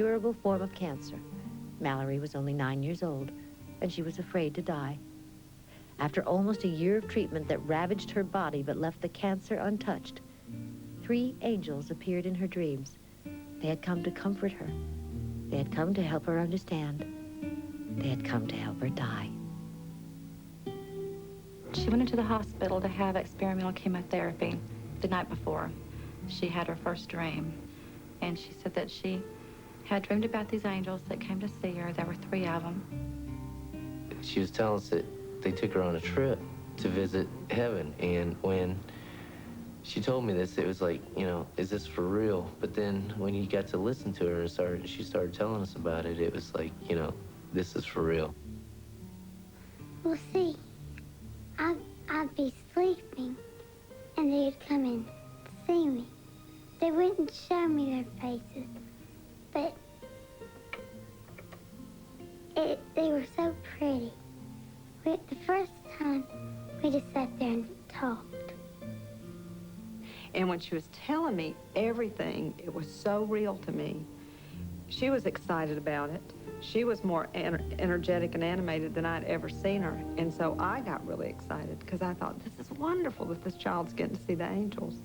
Curable form of cancer. Mallory was only 9 years old, and she was afraid to die. After almost a year of treatment that ravaged her body but left the cancer untouched, 3 angels appeared in her dreams. They had come to comfort her. They had come to help her understand. They had come to help her die. She went into the hospital to have experimental chemotherapy the night before. She had her first dream, and she said that she had dreamed about these angels that came to see her. There were 3 of them. She was telling us that they took her on a trip to visit heaven, and when she told me this, it was like, you know, is this for real? But then when you got to listen to her and she started telling us about it, it was like, you know, this is for real. Well, see, I'd be sleeping, and they'd come and see me. They wouldn't show me their faces, but they were so pretty. The first time, we just sat there and talked. And when she was telling me everything, it was so real to me. She was excited about it. She was more energetic and animated than I'd ever seen her. And so I got really excited because I thought, this is wonderful that this child's getting to see the angels.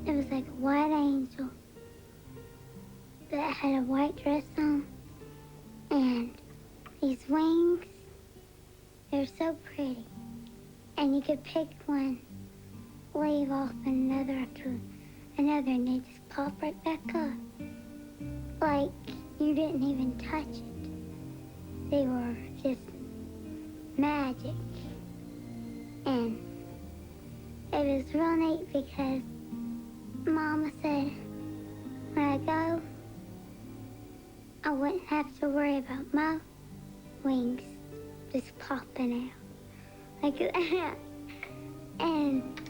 It was like a white angel that had a white dress on and these wings. They were so pretty. And you could pick one, leave off another after another, and they just pop right back up. Like you didn't even touch it. They were just magic. And it was real neat because Mama said when I go, I wouldn't have to worry about my wings just popping out like that. And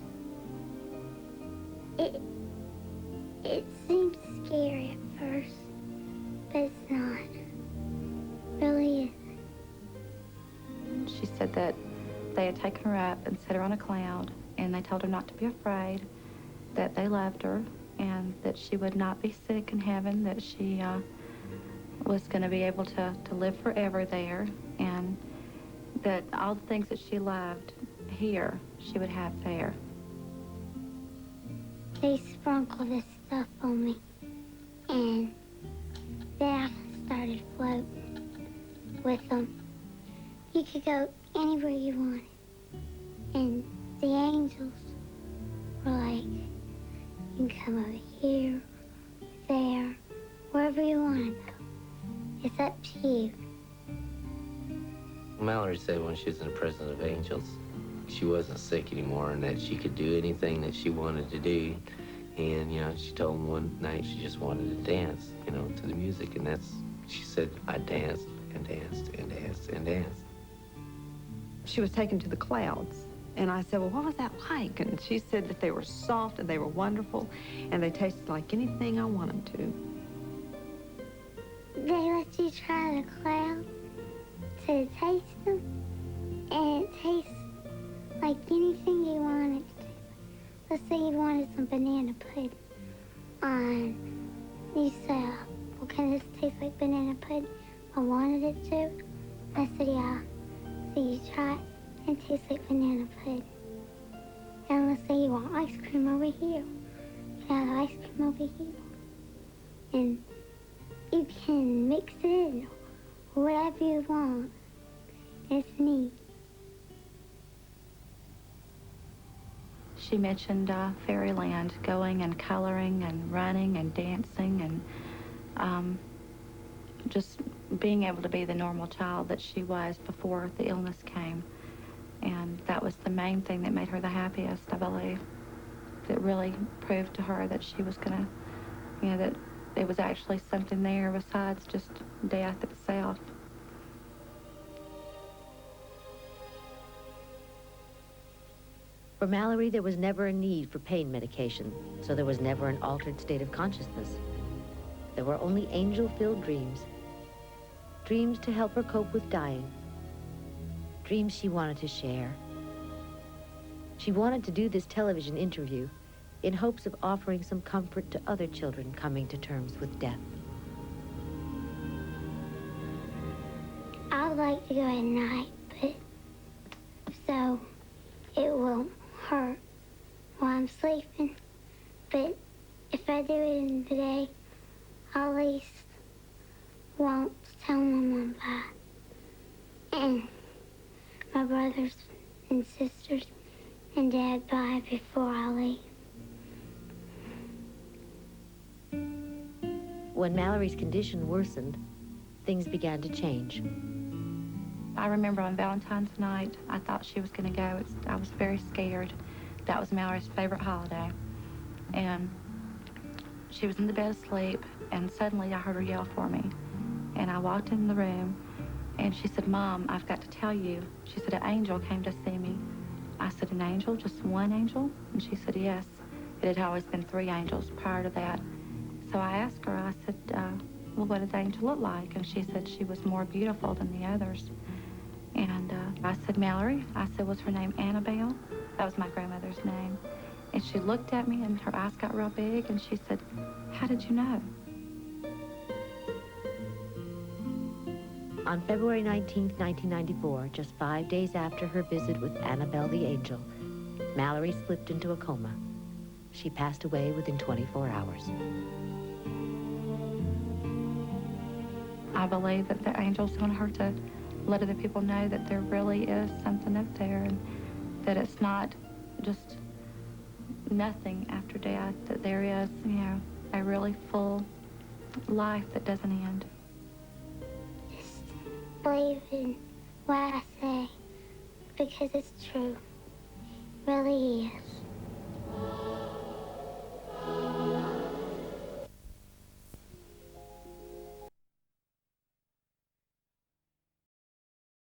it seemed scary at first, but it's not. Really isn't. She said that they had taken her up and set her on a cloud, and they told her not to be afraid, that they loved her, and that she would not be sick in heaven, that she was going to be able to live forever there, and that all the things that she loved here, she would have there. They sprinkled this stuff on me, and then I started floating with them. You could go anywhere you wanted, and the angels were like, you can come over here, there, wherever you want to go. It's up to you. Mallory said when she was in the presence of angels, she wasn't sick anymore and that she could do anything that she wanted to do. And, you know, she told them one night she just wanted to dance, you know, to the music. And she said, I danced and danced and danced and danced. She was taken to the clouds. And I said, well, what was that like? And she said that they were soft and they were wonderful and they tasted like anything I want them to. They let you try the cloud to taste them, and it tastes like anything you want it to. Let's say you wanted some banana pudding. You say, well, can this taste like banana pudding? I wanted it to. I said, yeah. So you try it, and it tastes like banana pudding. And let's say you want ice cream over here. You can have ice cream over here. And you can mix it in, whatever you want. It's neat. She mentioned fairyland, going and coloring and running and dancing and just being able to be the normal child that she was before the illness came. And that was the main thing that made her the happiest, I believe. It really proved to her that she was gonna, you know, that there was actually something there besides just death itself. For Mallory, there was never a need for pain medication, so there was never an altered state of consciousness. There were only angel-filled dreams. Dreams to help her cope with dying. Dreams she wanted to share. She wanted to do this television interview in hopes of offering some comfort to other children coming to terms with death. I would like to go at night, but so it won't hurt while I'm sleeping. But if I do it in the day, I at least won't tell my mom bye. And my brothers and sisters and dad bye before I leave. When Mallory's condition worsened, things began to change. I remember on Valentine's night, I thought she was going to go. I was very scared. That was Mallory's favorite holiday. And she was in the bed asleep, and suddenly I heard her yell for me. And I walked in the room, and she said, "Mom, I've got to tell you." She said, "An angel came to see me." I said, "An angel? Just one angel?" And she said, "Yes." It had always been 3 angels prior to that. So I asked her, I said, "Well, what did the angel look like?" And she said she was more beautiful than the others. And I said, "Mallory?" I said, "Was her name Annabelle?" That was my grandmother's name. And she looked at me, and her eyes got real big, and she said, "How did you know?" On February 19, 1994, just 5 days after her visit with Annabelle the angel, Mallory slipped into a coma. She passed away within 24 hours. I believe that the angels want her to let other people know that there really is something up there, and that it's not just nothing after death, that there is, a really full life that doesn't end. Just believe in what I say, because it's true. It really is.